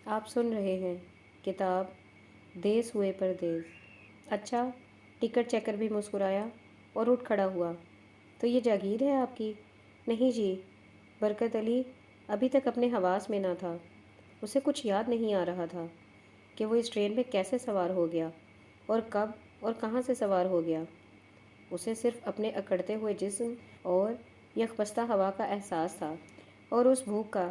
آپ سن رہے ہیں کتاب دیس ہوئے پردیس۔ اچھا، ٹکٹ چیکر بھی مسکرایا اور اٹھ کھڑا ہوا۔ تو یہ جاگیر ہے آپ کی؟ نہیں جی، برکت علی ابھی تک اپنے حواس میں نہ تھا۔ اسے کچھ یاد نہیں آ رہا تھا کہ وہ اس ٹرین میں کیسے سوار ہو گیا اور کب اور کہاں سے سوار ہو گیا۔ اسے صرف اپنے اکڑتے ہوئے جسم اور یکپستہ ہوا کا احساس تھا، اور اس بھوک کا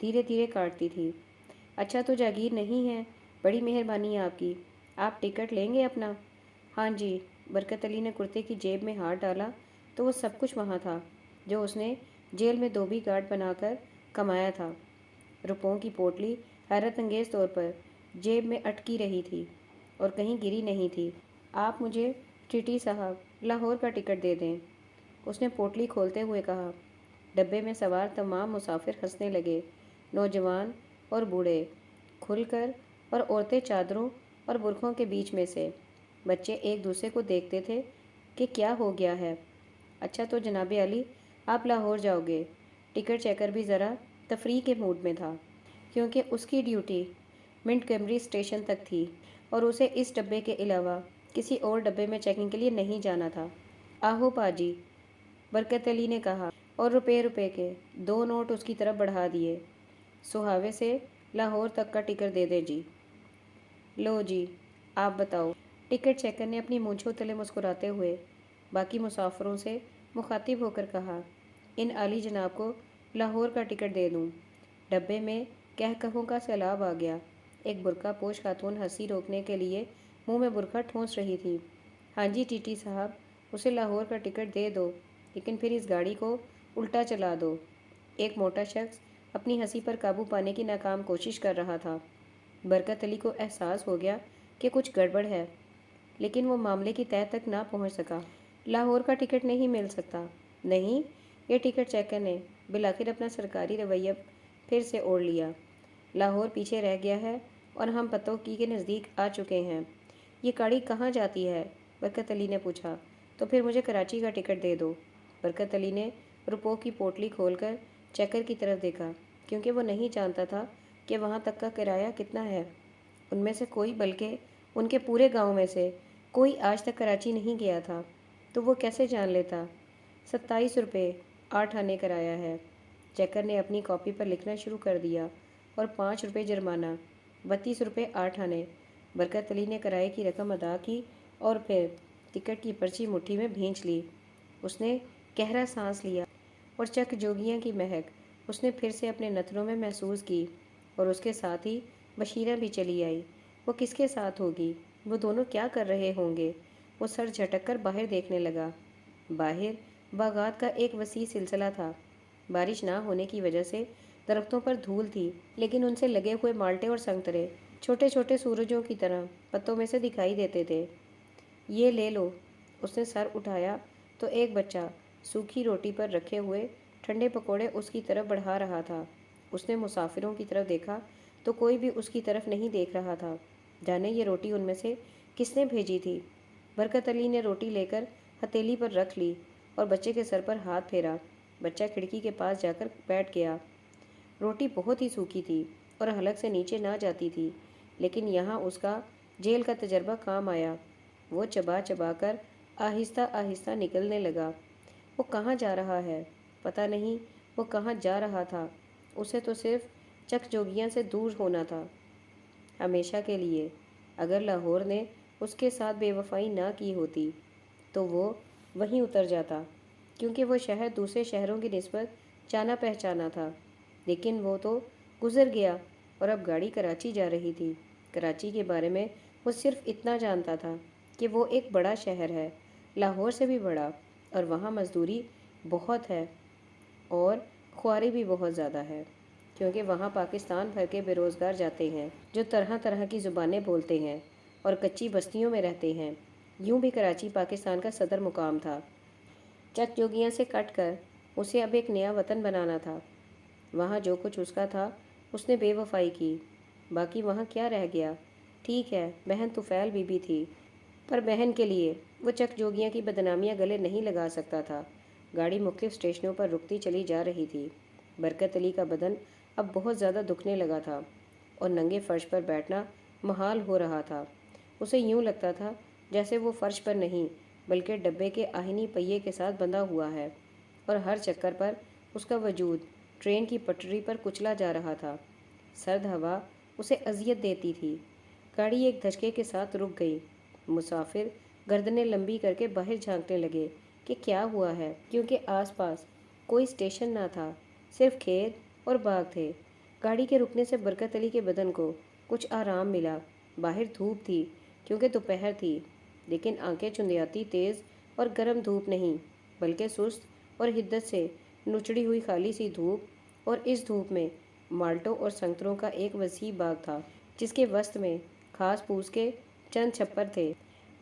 دھیرے دھیرے کاٹتی تھی۔ اچھا تو جاگیر نہیں ہے، بڑی مہربانی آپ کی۔ آپ ٹکٹ لیں گے اپنا؟ ہاں جی۔ برکت علی نے کرتے کی جیب میں ہاتھ ڈالا تو وہ سب کچھ وہاں تھا جو اس نے جیل میں دھوبی گارڈ بنا کر کمایا تھا۔ روپوں کی پوٹلی حیرت انگیز طور پر جیب میں اٹکی رہی تھی اور کہیں گری نہیں تھی۔ آپ مجھے ٹی ٹی صاحب لاہور کا ٹکٹ دے دیں، اس نے پوٹلی کھولتے ہوئے کہا۔ ڈبے میں سوار تمام مسافر ہنسنے لگے، نوجوان اور بوڑھے کھل کر، اور عورتیں چادروں اور برقعوں کے بیچ میں سے۔ بچے ایک دوسرے کو دیکھتے تھے کہ کیا ہو گیا ہے۔ اچھا تو جناب علی آپ لاہور جاؤ گے؟ ٹکٹ چیکر بھی ذرا تفریح کے موڈ میں تھا، کیونکہ اس کی ڈیوٹی منٹ گیمری اسٹیشن تک تھی اور اسے اس ڈبے کے علاوہ کسی اور ڈبے میں چیکنگ کے لیے نہیں جانا تھا۔ آہو پاجی، برکت علی نے کہا، اور روپے کے 2 نوٹ اس کی طرف بڑھا دیے۔ سہاوے سے لاہور تک کا ٹکٹ دے دیں جی۔ لو جی، آپ بتاؤ۔ ٹکٹ چیکر نے اپنی مونچھوں تلے مسکراتے ہوئے باقی مسافروں سے مخاطب ہو کر کہا، ان عالی جناب کو لاہور کا ٹکٹ دے دوں؟ ڈبے میں کہکہوں کا سیلاب آ گیا۔ ایک برقع پوش خاتون ہنسی روکنے کے لیے منہ میں برقع ٹھونس رہی تھی۔ ہاں جی ٹی ٹی صاحب، اسے لاہور کا ٹکٹ دے دو، لیکن پھر اس گاڑی کو الٹا چلا دو۔ ایک موٹا شخص اپنی ہنسی پر قابو پانے کی ناکام کوشش کر رہا تھا۔ برکت علی کو احساس ہو گیا کہ کچھ گڑبڑ ہے، لیکن وہ معاملے کی تہہ تک نہ پہنچ سکا۔ لاہور کا ٹکٹ نہیں مل سکتا؟ نہیں، یہ ٹکٹ چیکر نے بالآخر اپنا سرکاری رویہ پھر سے اوڑھ لیا۔ لاہور پیچھے رہ گیا ہے اور ہم پتوکی کے نزدیک آ چکے ہیں۔ یہ گاڑی کہاں جاتی ہے؟ برکت علی نے پوچھا۔ تو پھر مجھے کراچی کا ٹکٹ دے دو۔ برکت علی نے روپوں کی پوٹلی کھول کر چیکر کی طرف دیکھا، کیونکہ وہ نہیں جانتا تھا کہ وہاں تک کا کرایہ کتنا ہے۔ ان میں سے کوئی، بلکہ ان کے پورے گاؤں میں سے کوئی آج تک کراچی نہیں گیا تھا، تو وہ کیسے جان لیتا؟ 27 روپے 8 آنے کرایہ ہے۔ چیکر نے اپنی کاپی پر لکھنا شروع کر دیا، اور 5 روپے جرمانہ، 32 روپے 8 آنے۔ برکت علی نے کرائے کی رقم ادا کی اور پھر ٹکٹ کی پرچی مٹھی میں بھینچ لی۔ اس نے گہرا سانس لیا، اور چک جوگیاں کی مہک اس نے پھر سے اپنے نتنوں میں محسوس کی، اور اس کے ساتھ ہی بشیرہ بھی چلی آئی۔ وہ کس کے ساتھ ہوگی؟ وہ دونوں کیا کر رہے ہوں گے؟ وہ سر جھٹک کر باہر دیکھنے لگا۔ باہر باغات کا ایک وسیع سلسلہ تھا۔ بارش نہ ہونے کی وجہ سے درختوں پر دھول تھی، لیکن ان سے لگے ہوئے مالٹے اور سنترے چھوٹے چھوٹے سورجوں کی طرح پتوں میں سے دکھائی دیتے تھے۔ یہ لے لو۔ اس نے سر اٹھایا تو ایک بچہ سوکھی روٹی پر رکھے ہوئے ٹھنڈے پکوڑے اس کی طرف بڑھا رہا تھا۔ اس نے مسافروں کی طرف دیکھا تو کوئی بھی اس کی طرف نہیں دیکھ رہا تھا۔ جانے یہ روٹی ان میں سے کس نے بھیجی تھی؟ برکت علی نے روٹی لے کر ہتھیلی پر رکھ لی اور بچے کے سر پر ہاتھ پھیرا۔ بچہ کھڑکی کے پاس جا کر بیٹھ گیا۔ روٹی بہت ہی سوکھی تھی اور حلق سے نیچے نہ جاتی تھی، لیکن یہاں اس کا جیل کا تجربہ کام آیا۔ وہ چبا چبا کر آہستہ آہستہ نکلنے لگا۔ وہ کہاں جا رہا ہے؟ پتہ نہیں وہ کہاں جا رہا تھا۔ اسے تو صرف چک جوگیاں سے دور ہونا تھا، ہمیشہ کے لیے۔ اگر لاہور نے اس کے ساتھ بے وفائی نہ کی ہوتی تو وہ وہیں اتر جاتا، کیونکہ وہ شہر دوسرے شہروں کی نسبت جانا پہچانا تھا۔ لیکن وہ تو گزر گیا، اور اب گاڑی کراچی جا رہی تھی۔ کراچی کے بارے میں وہ صرف اتنا جانتا تھا کہ وہ ایک بڑا شہر ہے، لاہور سے بھی بڑا، اور وہاں مزدوری بہت ہے اور خواری بھی بہت زیادہ ہے، کیونکہ وہاں پاکستان بھر کے بے روزگار جاتے ہیں جو طرح طرح کی زبانیں بولتے ہیں اور کچی بستیوں میں رہتے ہیں۔ یوں بھی کراچی پاکستان کا صدر مقام تھا۔ چک جوگیاں سے کٹ کر اسے اب ایک نیا وطن بنانا تھا۔ وہاں جو کچھ اس کا تھا اس نے بے وفائی کی، باقی وہاں کیا رہ گیا؟ ٹھیک ہے، بہن طفیل بی بی تھی، پر بہن کے لیے وہ چک جوگیاں کی بدنامیاں گلے نہیں لگا سکتا تھا۔ گاڑی مختلف اسٹیشنوں پر رکتی چلی جا رہی تھی۔ برکت علی کا بدن اب بہت زیادہ دکھنے لگا تھا اور ننگے فرش پر بیٹھنا محال ہو رہا تھا۔ اسے یوں لگتا تھا جیسے وہ فرش پر نہیں بلکہ ڈبے کے آہنی پہیے کے ساتھ بندھا ہوا ہے، اور ہر چکر پر اس کا وجود ٹرین کی پٹری پر کچلا جا رہا تھا۔ سرد ہوا اسے اذیت دیتی تھی۔ گاڑی ایک دھچکے کے ساتھ رک گئی۔ مسافر گردنیں لمبی کر کے باہر جھانکنے لگے کہ کیا ہوا ہے، کیونکہ آس پاس کوئی اسٹیشن نہ تھا، صرف کھیت اور باغ تھے۔ گاڑی کے رکنے سے برکت علی کے بدن کو کچھ آرام ملا۔ باہر دھوپ تھی کیونکہ دوپہر تھی، لیکن آنکھیں چندیاتی تیز اور گرم دھوپ نہیں بلکہ سست اور حدت سے نچڑی ہوئی خالی سی دھوپ، اور اس دھوپ میں مالٹوں اور سنگتروں کا ایک وسیع باغ تھا جس کے وسط میں گھاس پھوس کے چند چھپر تھے۔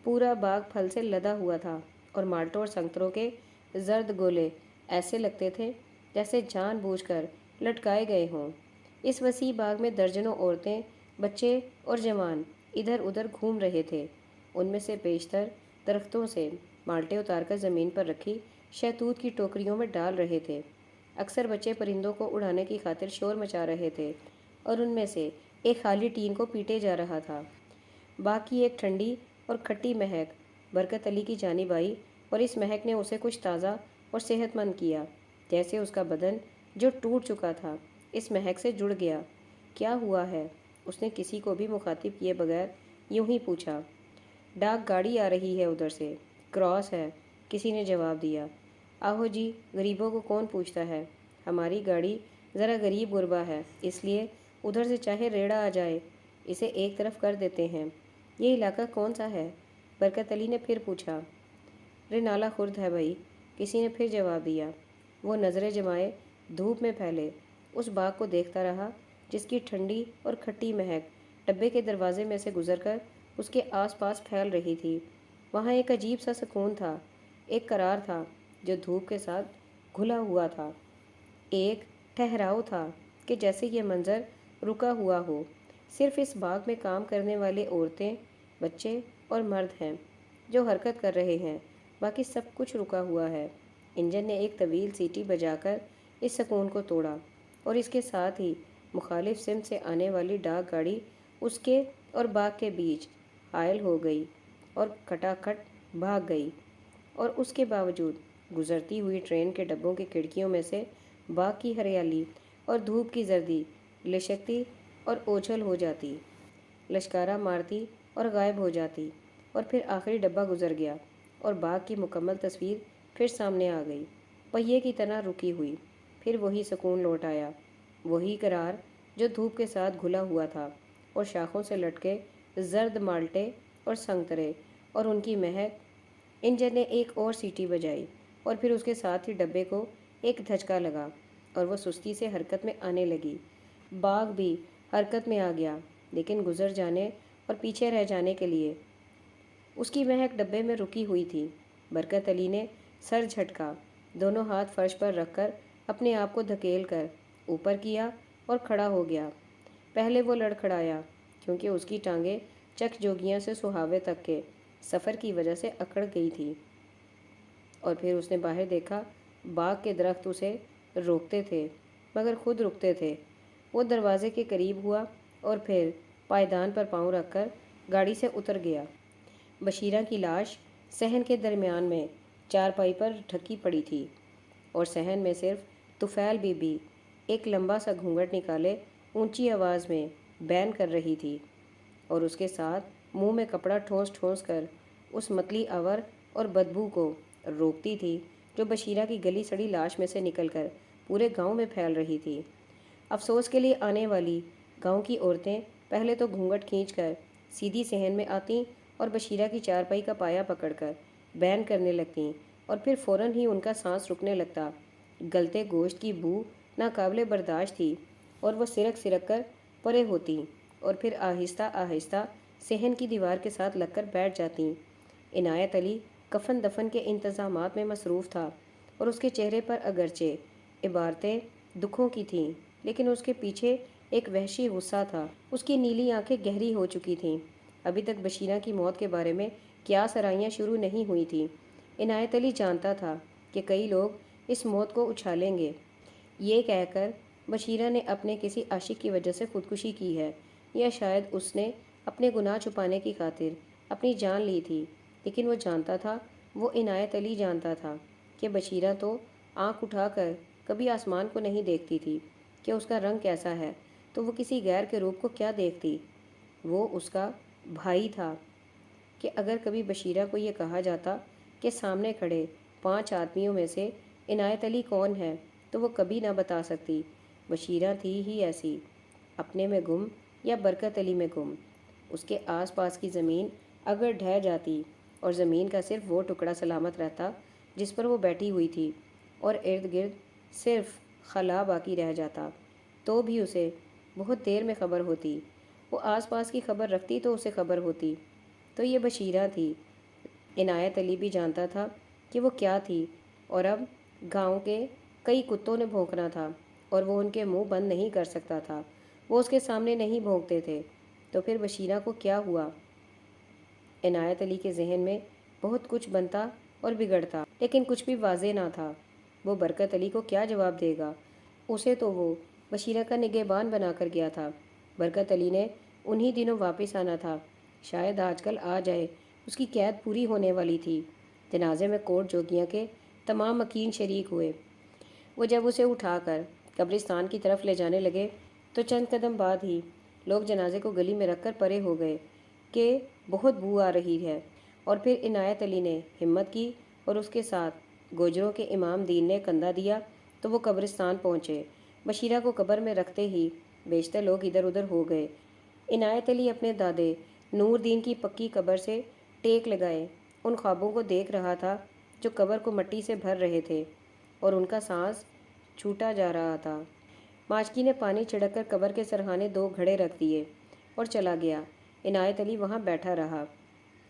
پورا باغ پھل سے لدا ہوا تھا اور مالٹوں اور سنگتروں کے زرد گولے ایسے لگتے تھے جیسے جان بوجھ کر لٹکائے گئے ہوں۔ اس وسیع باغ میں درجنوں عورتیں، بچے اور جوان ادھر ادھر گھوم رہے تھے۔ ان میں سے بیشتر درختوں سے مالٹے اتار کر زمین پر رکھی شہتوت کی ٹوکریوں میں ڈال رہے تھے۔ اکثر بچے پرندوں کو اڑانے کی خاطر شور مچا رہے تھے اور ان میں سے ایک خالی ٹین کو پیٹے جا رہا تھا۔ باغ کی ایک ٹھنڈی اور کھٹی مہک برکت علی کی جانب آئی اور اس مہک نے اسے کچھ تازہ اور صحت مند کیا، جیسے اس کا بدن جو ٹوٹ چکا تھا اس مہک سے جڑ گیا۔ کیا ہوا ہے؟ اس نے کسی کو بھی مخاطب کیے بغیر یوں ہی پوچھا۔ ڈاک گاڑی آ رہی ہے ادھر سے، کراس ہے، کسی نے جواب دیا۔ آہو جی، غریبوں کو کون پوچھتا ہے؟ ہماری گاڑی ذرا غریب غربا ہے، اس لیے ادھر سے چاہے ریڑا آ جائے، اسے ایک طرف کر دیتے ہیں۔ یہ علاقہ کون سا ہے؟ برکت علی نے پھر پوچھا۔ رنالہ خرد ہے بھائی، کسی نے پھر جواب دیا۔ وہ نظریں جمائے دھوپ میں پھیلے اس باغ کو دیکھتا رہا جس کی ٹھنڈی اور کھٹی مہک ڈبے کے دروازے میں سے گزر کر اس کے آس پاس پھیل رہی تھی۔ وہاں ایک عجیب سا سکون تھا، ایک قرار تھا جو دھوپ کے ساتھ گھلا ہوا تھا، ایک ٹھہراؤ تھا کہ جیسے یہ منظر رکا ہوا ہو۔ صرف اس باغ میں کام کرنے والے عورتیں، بچے اور مرد ہیں جو حرکت کر رہے ہیں، باقی سب کچھ رکا ہوا ہے۔ انجن نے ایک طویل سیٹی بجا کر اس سکون کو توڑا اور اس کے ساتھ ہی مخالف سمت سے آنے والی ڈاک گاڑی اس کے اور باغ کے بیچ حائل ہو گئی اور کھٹاکھٹ بھاگ گئی، اور اس کے باوجود گزرتی ہوئی ٹرین کے ڈبوں کی کھڑکیوں میں سے باغ کی ہریالی اور دھوپ کی زردی لشکتی اور اوجھل ہو جاتی، لشکارہ مارتی اور غائب ہو جاتی، اور پھر آخری ڈبہ گزر گیا اور باغ کی مکمل تصویر پھر سامنے آ گئی، پہیے کی طرح رکی ہوئی۔ پھر وہی سکون لوٹ آیا، وہی قرار جو دھوپ کے ساتھ گھلا ہوا تھا، اور شاخوں سے لٹکے زرد مالٹے اور سنگترے اور ان کی مہک۔ انجن نے ایک اور سیٹی بجائی اور پھر اس کے ساتھ ہی ڈبے کو ایک دھچکا لگا اور وہ سستی سے حرکت میں آنے لگی۔ باغ بھی حرکت میں آ گیا، لیکن گزر جانے اور پیچھے رہ جانے کے لیے۔ اس کی مہک ڈبے میں رکی ہوئی تھی۔ برکت علی نے سر جھٹکا، دونوں ہاتھ فرش پر رکھ کر اپنے آپ کو دھکیل کر اوپر کیا اور کھڑا ہو گیا۔ پہلے وہ لڑکھڑایا کیونکہ اس کی ٹانگیں چک جوگیاں سے سہاوے تک کے سفر کی وجہ سے اکڑ گئی تھی، اور پھر اس نے باہر دیکھا۔ باغ کے درخت اسے روکتے تھے مگر خود رکتے تھے۔ وہ دروازے کے قریب ہوا اور پھر پائیدان پر پاؤں رکھ کر گاڑی سے اتر گیا۔ بشیرہ کی لاش صحن کے درمیان میں چارپائی پر ڈھکی پڑی تھی، اور صحن میں صرف طفیل بی بی ایک لمبا سا گھونگھٹ نکالے اونچی آواز میں بین کر رہی تھی، اور اس کے ساتھ منہ میں کپڑا ٹھونس ٹھونس کر اس متلی آور اور بدبو کو روکتی تھی جو بشیرہ کی گلی سڑی لاش میں سے نکل کر پورے گاؤں میں پھیل رہی تھی۔ افسوس کے لیے آنے والی گاؤں کی عورتیں پہلے تو گھونگھٹ کھینچ کر سیدھی صحن میں آتیں اور بشیرہ کی چارپائی کا پایا پکڑ کر بین کرنے لگتیں، اور پھر فوراً ہی ان کا سانس رکنے لگتا۔ گلتے گوشت کی بو ناقابل برداشت تھی اور وہ سرک سرک کر پرے ہوتیں اور پھر آہستہ آہستہ صحن کی دیوار کے ساتھ لگ کر بیٹھ جاتیں۔ عنایت علی کفن دفن کے انتظامات میں مصروف تھا، اور اس کے چہرے پر اگرچہ عبارتیں دکھوں کی تھیں، لیکن اس کے پیچھے ایک وحشی غصہ تھا۔ اس کی نیلی آنکھیں گہری ہو چکی تھیں۔ ابھی تک بشیرہ کی موت کے بارے میں کیا سرائیاں شروع نہیں ہوئی تھیں۔ عنایت علی جانتا تھا کہ کئی لوگ اس موت کو اچھالیں گے۔ یہ کہہ کر بشیرہ نے اپنے کسی عاشق کی وجہ سے خودکشی کی ہے، یا شاید اس نے اپنے گناہ چھپانے کی خاطر اپنی جان لی تھی، لیکن وہ جانتا تھا، وہ عنایت علی جانتا تھا کہ بشیرہ تو آنکھ اٹھا کر کبھی آسمان کو نہیں دیکھتی تھی کہ اس کا رنگ کیسا ہے، تو وہ کسی غیر کے روپ کو کیا دیکھتی؟ وہ اس کا بھائی تھا کہ اگر کبھی بشیرہ کو یہ کہا جاتا کہ سامنے کھڑے 5 آدمیوں میں سے عنایت علی کون ہے، تو وہ کبھی نہ بتا سکتی۔ بشیرہ تھی ہی ایسی، اپنے میں گم یا برکت علی میں گم۔ اس کے آس پاس کی زمین اگر ڈھہ جاتی اور زمین کا صرف وہ ٹکڑا سلامت رہتا جس پر وہ بیٹھی ہوئی تھی، اور ارد گرد صرف خلا باقی رہ جاتا، تو بھی اسے بہت دیر میں خبر ہوتی۔ وہ آس پاس کی خبر رکھتی تو اسے خبر ہوتی۔ تو یہ بشیرہ تھی۔ عنایت علی بھی جانتا تھا کہ وہ کیا تھی، اور اب گاؤں کے کئی کتوں نے بھونکنا تھا اور وہ ان کے منہ بند نہیں کر سکتا تھا، وہ اس کے سامنے نہیں بھونکتے تھے۔ تو پھر بشیرہ کو کیا ہوا؟ عنایت علی کے ذہن میں بہت کچھ بنتا اور بگڑتا، لیکن کچھ بھی واضح نہ تھا۔ وہ برکت علی کو کیا جواب دے گا؟ اسے تو وہ بشیرہ کا نگہبان بنا کر گیا تھا۔ برکت علی نے انہی دنوں واپس آنا تھا، شاید آج کل آ جائے، اس کی قید پوری ہونے والی تھی۔ جنازے میں کوٹ جوگیاں کے تمام مکین شریک ہوئے۔ وہ جب اسے اٹھا کر قبرستان کی طرف لے جانے لگے تو چند قدم بعد ہی لوگ جنازے کو گلی میں رکھ کر پرے ہو گئے کہ بہت بو آ رہی ہے۔ اور پھر عنایت علی نے ہمت کی اور اس کے ساتھ گوجروں کے امام دین نے کندھا دیا تو وہ قبرستان پہنچے۔ بشیرہ کو قبر میں رکھتے ہی بیشتر لوگ ادھر ادھر ہو گئے۔ عنایت علی اپنے دادے نور دین کی پکی قبر سے ٹیک لگائے ان خوابوں کو دیکھ رہا تھا جو قبر کو مٹی سے بھر رہے تھے اور ان کا سانس چھوٹا جا رہا تھا۔ ماشکی نے پانی چھڑک کر قبر کے سرہانے 2 گھڑے رکھ دیے اور چلا گیا۔ عنایت علی وہاں بیٹھا رہا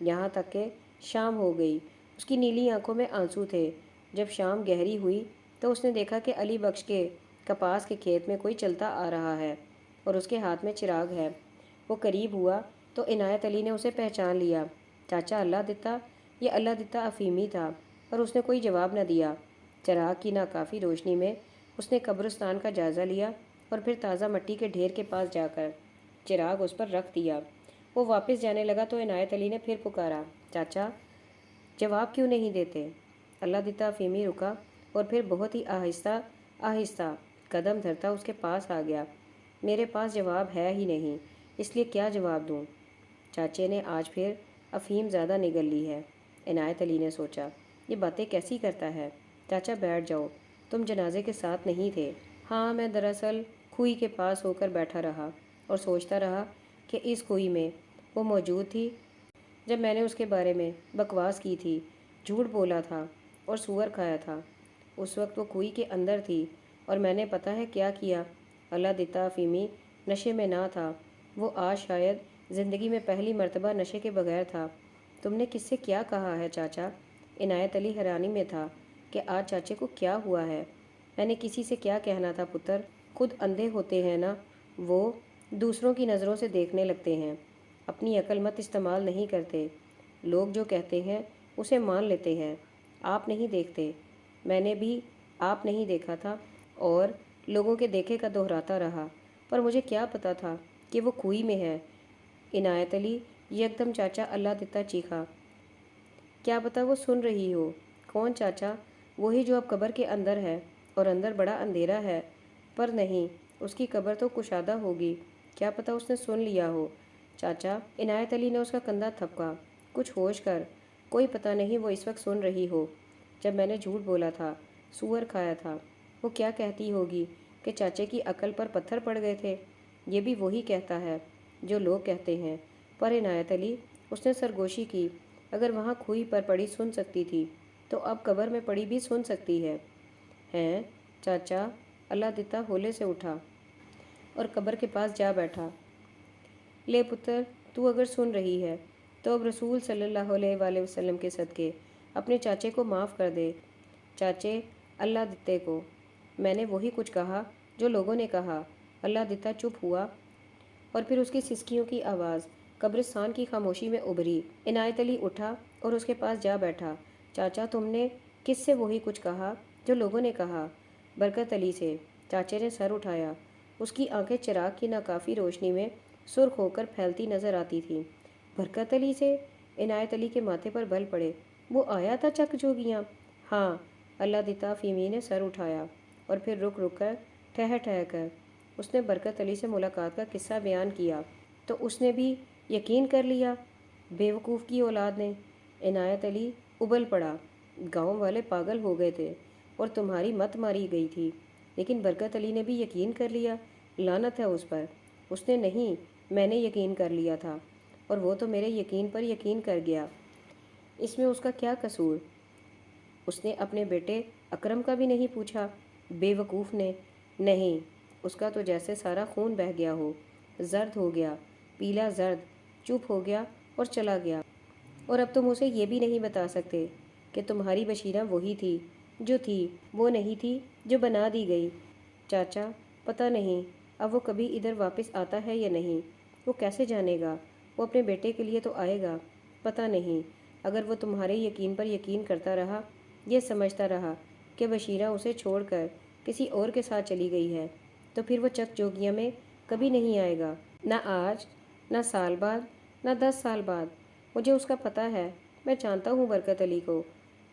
یہاں تک کہ شام ہو گئی۔ اس کی نیلی آنکھوں میں آنسو تھے۔ جب شام گہری ہوئی تو اس نے دیکھا کہ علی بخش کے کپاس کے کھیت میں کوئی چلتا آ رہا ہے اور اس کے ہاتھ میں چراغ ہے۔ وہ قریب ہوا تو عنایت علی نے اسے پہچان لیا۔ چاچا اللہ دتا، یہ اللہ دتا افیمی تھا، اور اس نے کوئی جواب نہ دیا۔ چراغ کی ناکافی روشنی میں اس نے قبرستان کا جائزہ لیا اور پھر تازہ مٹی کے ڈھیر کے پاس جا کر چراغ اس پر رکھ دیا۔ وہ واپس جانے لگا تو عنایت علی نے پھر پکارا، چاچا جواب کیوں نہیں دیتے؟ اللہ دتا افیمی رکا اور پھر بہت ہی آہستہ آہستہ قدم دھرتا اس کے پاس آ گیا۔ میرے پاس جواب ہے ہی نہیں، اس لیے کیا جواب دوں؟ چاچے نے آج پھر افہیم زیادہ نگل لی ہے۔ عنایت علی نے سوچا، یہ باتیں کیسی کرتا ہے؟ چاچا بیٹھ جاؤ، تم جنازے کے ساتھ نہیں تھے۔ ہاں، میں دراصل کھوئی کے پاس ہو کر بیٹھا رہا اور سوچتا رہا کہ اس کھوئی میں وہ موجود تھی جب میں نے اس کے بارے میں بکواس کی تھی، جھوٹ بولا تھا اور سور کھایا تھا۔ اس وقت وہ کھوئی کے اندر تھی اور میں نے پتہ ہے کیا کیا۔ اللہ دتا افیمی نشے میں نہ تھا، وہ آج شاید زندگی میں پہلی مرتبہ نشے کے بغیر تھا۔ تم نے کس سے کیا کہا ہے چاچا؟ عنایت علی حیرانی میں تھا کہ آج چاچے کو کیا ہوا ہے۔ میں نے کسی سے کیا کہنا تھا پتر، خود اندھے ہوتے ہیں نا، وہ دوسروں کی نظروں سے دیکھنے لگتے ہیں، اپنی عقل مت استعمال نہیں کرتے، لوگ جو کہتے ہیں اسے مان لیتے ہیں۔ آپ نہیں دیکھتے، میں نے بھی آپ نہیں دیکھا تھا اور لوگوں کے دیکھے کا دہراتا رہا، پر مجھے کیا پتا تھا کہ وہ کھوئی میں ہے۔ عنایت علی یکدم چاچا اللہ دتا چیخا، کیا پتا وہ سن رہی ہو؟ کون چاچا؟ وہی جو اب قبر کے اندر ہے، اور اندر بڑا اندھیرا ہے۔ پر نہیں، اس کی قبر تو کشادہ ہوگی، کیا پتا اس نے سن لیا ہو۔ چاچا، عنایت علی نے اس کا کندھا تھپکا، کچھ ہوش کر، کوئی پتہ نہیں وہ اس وقت سن رہی ہو۔ جب میں نے جھوٹ بولا تھا، سور کھایا تھا، وہ کیا کہتی ہوگی کہ چاچے کی عقل پر پتھر پڑ گئے تھے؟ یہ بھی وہی کہتا ہے جو لوگ کہتے ہیں۔ پر عنایت علی، اس نے سرگوشی کی، اگر وہاں کھوئی پر پڑی سن سکتی تھی تو اب قبر میں پڑی بھی سن سکتی ہے۔ ہیں چاچا؟ اللہ دتا ہولے سے اٹھا اور قبر کے پاس جا بیٹھا۔ لے پتر، تو اگر سن رہی ہے تو اب رسول صلی اللہ علیہ وآلہ وسلم کے صدقے اپنے چاچے کو معاف کر دے۔ چاچے اللہ دتے کو، میں نے وہی کچھ کہا جو لوگوں نے کہا۔ اللہ دتا چپ ہوا اور پھر اس کی سسکیوں کی آواز قبرستان کی خاموشی میں ابھری۔ عنایت علی اٹھا اور اس کے پاس جا بیٹھا۔ چاچا، تم نے کس سے وہی کچھ کہا جو لوگوں نے کہا؟ برکت علی سے۔ چاچے نے سر اٹھایا۔ اس کی آنکھیں چراغ کی ناکافی روشنی میں سرخ ہو کر پھیلتی نظر آتی تھیں۔ برکت علی سے؟ عنایت علی کے ماتھے پر بل پڑے۔ وہ آیا تھا چک جوگیاں؟ ہاں، اللہ دیتا فیمی نے سر اٹھایا اور پھر رک رک کر ٹھہر ٹھہر کر اس نے برکت علی سے ملاقات کا قصہ بیان کیا۔ تو اس نے بھی یقین کر لیا؟ بیوقوف کی اولاد نے! عنایت علی ابل پڑا۔ گاؤں والے پاگل ہو گئے تھے اور تمہاری مت ماری گئی تھی، لیکن برکت علی نے بھی یقین کر لیا۔ لعنت ہے اس پر! اس نے نہیں، میں نے یقین کر لیا تھا، اور وہ تو میرے یقین پر یقین کر گیا۔ اس میں اس کا کیا قصور؟ اس نے اپنے بیٹے اکرم کا بھی نہیں پوچھا؟ بیوقوف نے! نہیں، اس کا تو جیسے سارا خون بہہ گیا ہو، زرد ہو گیا، پیلا زرد، چپ ہو گیا اور چلا گیا۔ اور اب تم اسے یہ بھی نہیں بتا سکتے کہ تمہاری بشیرہ وہی تھی جو تھی، وہ نہیں تھی جو بنا دی گئی۔ چاچا، پتہ نہیں اب وہ کبھی ادھر واپس آتا ہے یا نہیں۔ وہ کیسے جانے گا؟ وہ اپنے بیٹے کے لیے تو آئے گا۔ پتہ نہیں، اگر وہ تمہارے یقین پر یقین کرتا رہا، یہ سمجھتا رہا کہ بشیرہ اسے چھوڑ کر کسی اور کے ساتھ چلی گئی ہے، تو پھر وہ چک جوگیاں میں کبھی نہیں آئے گا، نہ آج، نہ سال بعد، نہ 10 سال بعد۔ مجھے اس کا پتہ ہے، میں جانتا ہوں برکت علی کو،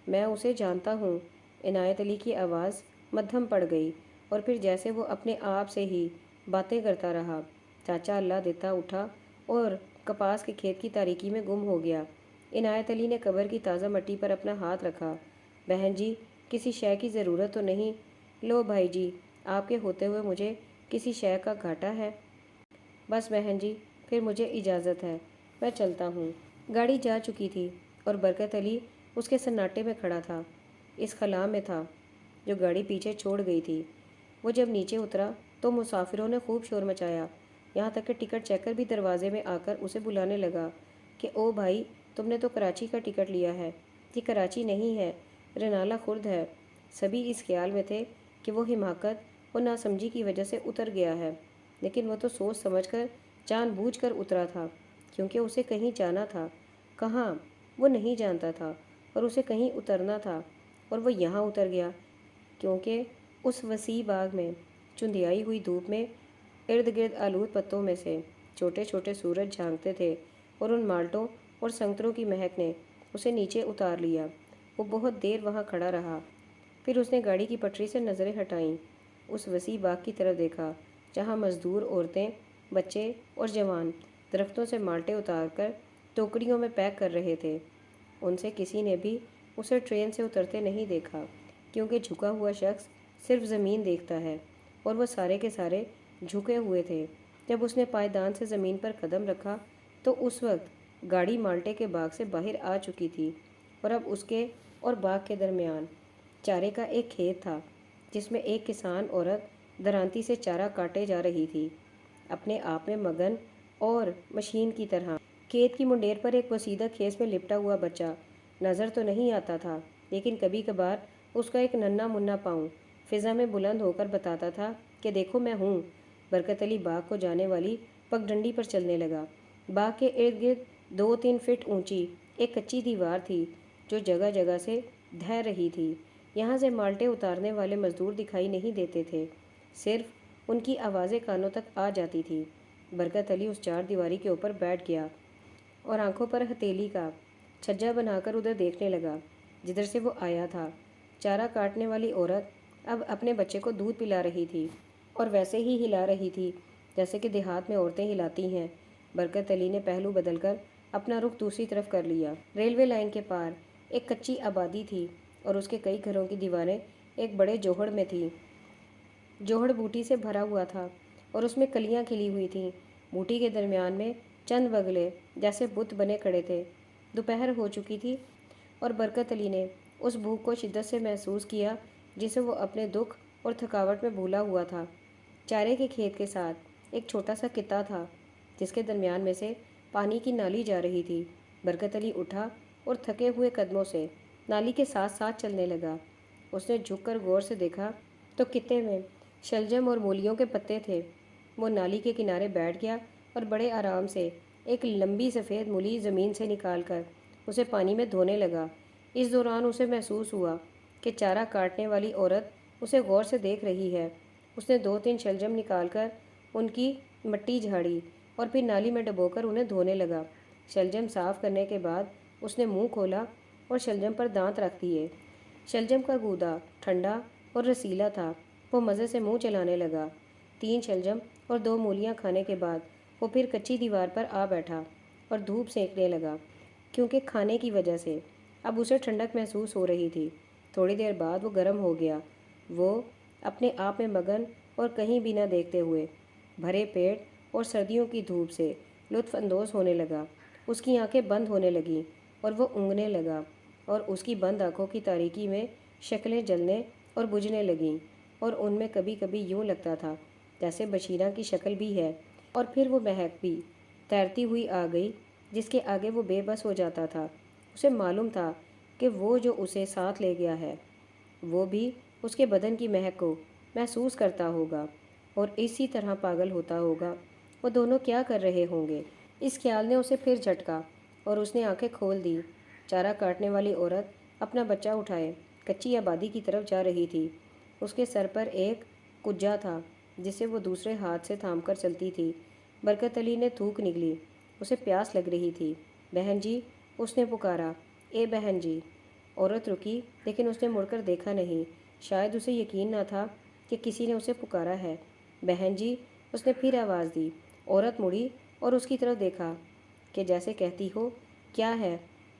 میں اسے جانتا ہوں۔ عنایت علی کی آواز مدھم پڑ گئی اور پھر جیسے وہ اپنے آپ سے ہی باتیں کرتا رہا۔ چاچا اللہ دیتا اٹھا اور کپاس کے کھیت کی تاریکی میں گم ہو گیا۔ عنایت علی نے قبر کی تازہ مٹی پر اپنا ہاتھ رکھا۔ بہن جی، کسی شے کی ضرورت تو نہیں؟ لو بھائی جی، آپ کے ہوتے ہوئے مجھے کسی شے کا گھاٹا ہے؟ بس بہن جی، پھر مجھے اجازت ہے، میں چلتا ہوں۔ گاڑی جا چکی تھی اور برکت علی اس کے سناٹے میں کھڑا تھا، اس خلا میں تھا جو گاڑی پیچھے چھوڑ گئی تھی۔ وہ جب نیچے اترا تو مسافروں نے خوب شور مچایا، یہاں تک کہ ٹکٹ چیکر بھی دروازے میں آ کر اسے بلانے لگا کہ او بھائی، تم نے تو کراچی کا ٹکٹ لیا ہے۔ یہ کراچی نہیں ہے، رنالہ خرد ہے۔ سبھی اس خیال میں تھے کہ وہ حماقت اور ناسمجھی کی وجہ سے اتر گیا ہے، لیکن وہ تو سوچ سمجھ کر، جان بوجھ کر اترا تھا، کیونکہ اسے کہیں جانا تھا۔ کہاں، وہ نہیں جانتا تھا، اور اسے کہیں اترنا تھا، اور وہ یہاں اتر گیا، کیونکہ اس وسیع باغ میں چندیائی ہوئی دھوپ میں ارد گرد آلود پتوں میں سے چھوٹے چھوٹے سورج جھانکتے تھے، اور ان مالٹوں اور سنگتروں کی مہک نے اسے نیچے اتار لیا۔ وہ بہت دیر وہاں کھڑا رہا، پھر اس نے گاڑی کی پٹری سے نظریں ہٹائیں، اس وسیع باغ کی طرف دیکھا جہاں مزدور عورتیں، بچے اور جوان درختوں سے مالٹے اتار کر ٹوکریوں میں پیک کر رہے تھے۔ ان سے کسی نے بھی اسے ٹرین سے اترتے نہیں دیکھا، کیونکہ جھکا ہوا شخص صرف زمین دیکھتا ہے، اور وہ سارے کے سارے جھکے ہوئے تھے۔ جب اس نے پائیدان سے زمین پر قدم رکھا تو اس وقت گاڑی مالٹے کے باغ سے باہر آ چکی تھی، اور اب اس کے اور باغ کے درمیان چارے کا ایک کھیت تھا، جس میں ایک کسان عورت درانتی سے چارہ کاٹے جا رہی تھی، اپنے آپ میں مگن اور مشین کی طرح۔ کھیت کی منڈیر پر ایک وسیدہ کھیس میں لپٹا ہوا بچہ نظر تو نہیں آتا تھا، لیکن کبھی کبھار اس کا ایک ننھا منا پاؤں فضا میں بلند ہو کر بتاتا تھا کہ دیکھو میں ہوں۔ برکت علی باغ کو جانے والی پگڈنڈی پر چلنے لگا۔ باغ کے ارد گرد 2-3 فٹ اونچی ایک کچی دیوار تھی جو جگہ جگہ سے ڈھہ رہی تھی۔ یہاں سے مالٹے اتارنے والے مزدور دکھائی نہیں دیتے تھے، صرف ان کی آوازیں کانوں تک آ جاتی تھی۔ برکت علی اس چار دیواری کے اوپر بیٹھ گیا اور آنکھوں پر ہتھیلی کا چھجا بنا کر ادھر دیکھنے لگا جدھر سے وہ آیا تھا۔ چارہ کاٹنے والی عورت اب اپنے بچے کو دودھ پلا رہی تھی، اور ویسے ہی ہلا رہی تھی جیسے کہ دیہات میں عورتیں ہلاتی ہیں۔ برکت علی نے پہلو بدل کر اپنا رخ دوسری طرف کر لیا۔ ریلوے لائن کے پار ایک کچی آبادی تھی، اور اس کے کئی گھروں کی دیواریں ایک بڑے جوہڑ میں تھیں۔ جوہڑ بوٹی سے بھرا ہوا تھا اور اس میں کلیاں کھلی ہوئی تھیں۔ بوٹی کے درمیان میں چند بگلے جیسے بت بنے کھڑے تھے۔ دوپہر ہو چکی تھی اور برکت علی نے اس بھوک کو شدت سے محسوس کیا جسے وہ اپنے دکھ اور تھکاوٹ میں بھولا ہوا تھا۔ چارے کے کھیت کے ساتھ ایک چھوٹا سا قطعہ تھا جس کے درمیان میں سے پانی کی نالی جا رہی تھی۔ برکت علی اٹھا اور تھکے ہوئے قدموں سے نالی کے ساتھ ساتھ چلنے لگا۔ اس نے جھک کر غور سے دیکھا تو قطعے میں شلجم اور مولیوں کے پتے تھے۔ وہ نالی کے کنارے بیٹھ گیا اور بڑے آرام سے ایک لمبی سفید مولی زمین سے نکال کر اسے پانی میں دھونے لگا۔ اس دوران اسے محسوس ہوا کہ چارہ کاٹنے والی عورت اسے غور سے دیکھ رہی ہے، اس نے 2-3 شلجم نکال کر ان کی مٹی جھاڑی اور پھر نالی میں ڈبو کر انہیں دھونے لگا۔ شلجم صاف کرنے کے بعد اس نے منہ کھولا اور شلجم پر دانت رکھ دیے۔ شلجم کا گودا ٹھنڈا اور رسیلا تھا۔ وہ مزے سے منہ چلانے لگا۔ 3 شلجم اور 2 مولیاں کھانے کے بعد وہ پھر کچی دیوار پر آ بیٹھا اور دھوپ سینکنے لگا، کیونکہ کھانے کی وجہ سے اب اسے ٹھنڈک محسوس ہو رہی تھی۔ تھوڑی دیر بعد وہ گرم ہو گیا۔ وہ اپنے آپ میں مگن اور کہیں بھی نہ دیکھتے ہوئے بھرے پیٹ اور سردیوں کی دھوپ سے لطف اندوز ہونے لگا۔ اس کی آنکھیں بند ہونے لگیں اور وہ اونگنے لگا، اور اس کی بند آنکھوں کی تاریکی میں شکلیں جلنے اور بجھنے لگیں، اور ان میں کبھی کبھی یوں لگتا تھا جیسے بشیرہ کی شکل بھی ہے۔ اور پھر وہ مہک بھی تیرتی ہوئی آ گئی، جس کے آگے وہ بے بس ہو جاتا تھا۔ اسے معلوم تھا کہ وہ جو اسے ساتھ لے گیا ہے وہ بھی اس کے بدن کی مہک کو محسوس کرتا ہوگا اور اسی طرح پاگل ہوتا ہوگا۔ وہ دونوں کیا کر رہے ہوں گے؟ اس خیال نے اسے پھر جھٹکا اور اس نے آنکھیں کھول دی۔ چارہ کاٹنے والی عورت اپنا بچہ اٹھائے کچی آبادی کی طرف جا رہی تھی۔ اس کے سر پر ایک کجا تھا جسے وہ دوسرے ہاتھ سے تھام کر چلتی تھی۔ برکت علی نے تھوک نگلی۔ اسے پیاس لگ رہی تھی۔ بہن جی، اس نے پکارا، اے بہن جی۔ عورت رکی، لیکن اس نے مڑ کر دیکھا نہیں۔ شاید اسے یقین نہ تھا کہ کسی نے اسے پکارا ہے۔ بہن جی، اس نے پھر آواز دی۔ عورت مڑی اور اس کی طرف دیکھا کہ جیسے کہتی ہو، کیا ہے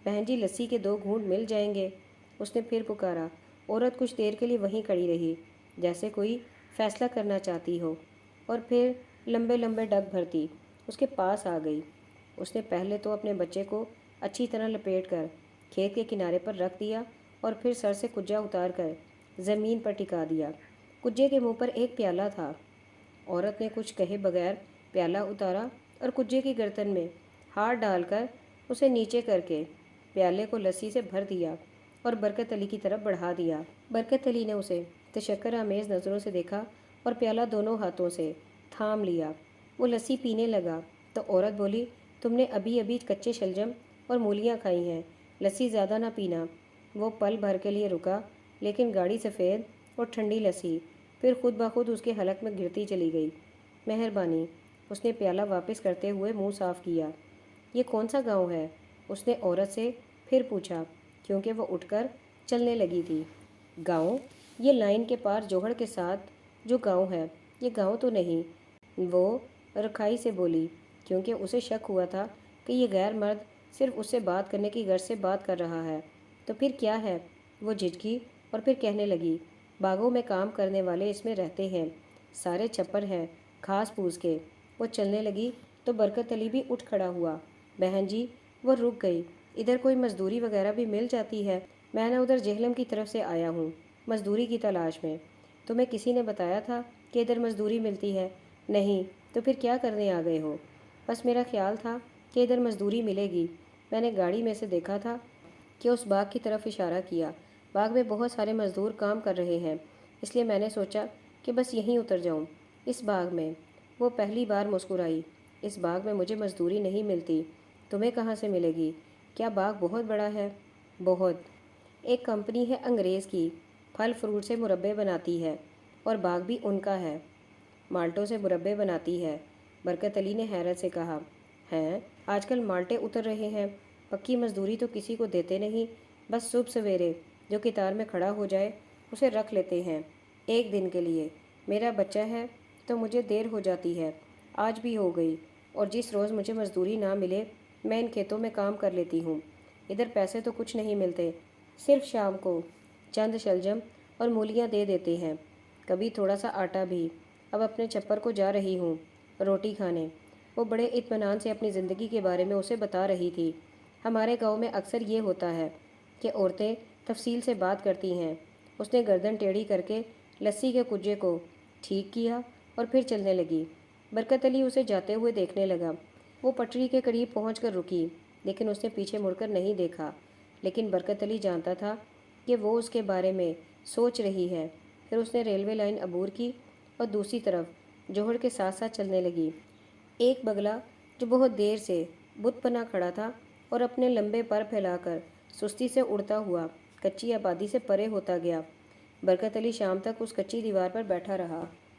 بہن جی، لسی کے 2 گھونٹ مل جائیں گے؟ اس نے پھر پکارا۔ عورت کچھ دیر کے لیے وہیں کھڑی رہی، جیسے کوئی فیصلہ کرنا چاہتی ہو، اور پھر لمبے لمبے ڈگ بھرتی اس کے پاس آ گئی۔ اس نے پہلے تو اپنے بچے کو اچھی طرح لپیٹ کر کھیت کے کنارے پر رکھ دیا اور پھر سر سے کجا اتار کر زمین پر ٹکا دیا۔ کجے کے منہ پر ایک پیالہ تھا۔ عورت نے کچھ کہے بغیر پیالہ اتارا اور کجے کی گردن میں ہاتھ ڈال کر اسے نیچے کر کے پیالے کو لسی سے بھر دیا اور برکت علی کی طرف بڑھا دیا۔ برکت علی نے اسے تشکر آمیز نظروں سے دیکھا اور پیالہ دونوں ہاتھوں سے تھام لیا۔ وہ لسی پینے لگا تو عورت بولی، تم نے ابھی ابھی کچے شلجم اور مولیاں کھائی ہیں، لسی زیادہ نہ پینا۔ وہ پل بھر کے لیے رکا، لیکن گاڑی سفید اور ٹھنڈی لسی پھر خود بخود اس کے حلق میں گرتی چلی گئی۔ مہربانی، اس نے پیالہ واپس کرتے ہوئے منہ صاف کیا۔ یہ کون سا گاؤں ہے؟ اس نے عورت سے پھر پوچھا، کیونکہ وہ اٹھ کر چلنے لگی تھی۔ گاؤں؟ یہ لائن کے پار جوہڑ کے ساتھ جو گاؤں ہے، یہ گاؤں تو نہیں، وہ رکھائی سے بولی، کیونکہ اسے شک ہوا تھا کہ یہ غیر مرد صرف اس سے بات کرنے کی غرض سے بات کر رہا ہے۔ تو پھر کیا ہے؟ وہ جھجکی اور پھر کہنے لگی، باغوں میں کام کرنے والے اس میں رہتے ہیں، سارے چھپر ہیں گھاس پھوس کے۔ وہ چلنے لگی تو برکت علی بھی اٹھ کھڑا ہوا۔ بہن جی، وہ رک گئی، ادھر کوئی مزدوری وغیرہ بھی مل جاتی ہے؟ میں نہ ادھر جہلم کی طرف سے آیا ہوں مزدوری کی تلاش میں۔ تمہیں کسی نے بتایا تھا کہ ادھر مزدوری ملتی ہے؟ نہیں، تو پھر کیا کرنے آ گئے ہو؟ بس میرا خیال تھا کہ ادھر مزدوری ملے گی۔ میں نے گاڑی میں سے دیکھا تھا کہ اس باغ کی طرف اشارہ کیا۔ باغ میں بہت سارے مزدور کام کر رہے ہیں، اس لیے میں نے سوچا کہ بس یہیں اتر جاؤں۔ اس باغ میں؟ وہ پہلی بار مسکرائی۔ اس باغ میں مجھے مزدوری نہیں ملتی۔ تمہیں کہاں سے ملے گی؟ کیا باغ بہت بڑا ہے؟ بہت۔ ایک کمپنی ہے انگریز کی، پھل فروٹ سے مربے بناتی ہے، اور باغ بھی ان کا ہے، مالٹوں سے مربے بناتی ہے۔ برکت علی نے حیرت سے کہا، ہیں؟ آج کل مالٹے اتر رہے ہیں؟ پکی مزدوری تو کسی کو دیتے نہیں، بس صبح سویرے جو کتار میں کھڑا ہو جائے اسے رکھ لیتے ہیں 1 دن کے لیے۔ میرا بچہ ہے تو مجھے دیر ہو جاتی ہے، آج بھی ہو گئی، اور جس روز مجھے مزدوری نہ ملے میں ان کھیتوں میں کام کر لیتی ہوں۔ ادھر پیسے تو کچھ نہیں ملتے، صرف شام کو چند شلجم اور مولیاں دے دیتے ہیں، کبھی تھوڑا سا آٹا بھی۔ اب اپنے چھپر کو جا رہی ہوں روٹی کھانے۔ وہ بڑے اطمینان سے اپنی زندگی کے بارے میں اسے بتا رہی تھی۔ ہمارے گاؤں میں اکثر یہ ہوتا ہے کہ عورتیں تفصیل سے بات کرتی ہیں۔ اس نے گردن ٹیڑھی کر کے لسی کے کجے کو ٹھیک کیا اور پھر چلنے لگی۔ برکت علی اسے جاتے ہوئے دیکھنے لگا۔ وہ پٹری کے قریب پہنچ کر رکی، لیکن اس نے پیچھے مڑ کر نہیں دیکھا۔ لیکن برکت علی جانتا تھا کہ وہ اس کے بارے میں سوچ رہی ہے۔ پھر اس نے ریلوے لائن عبور کی اور دوسری طرف جوہڑ کے ساتھ ساتھ چلنے لگی۔ ایک بگلا جو بہت دیر سے بت بنا کھڑا تھا اور اپنے لمبے پر پھیلا کر سستی سے اڑتا ہوا کچی آبادی سے پرے ہوتا گیا۔ برکت علی شام تک اس کچی دیوار پر بیٹھا رہا۔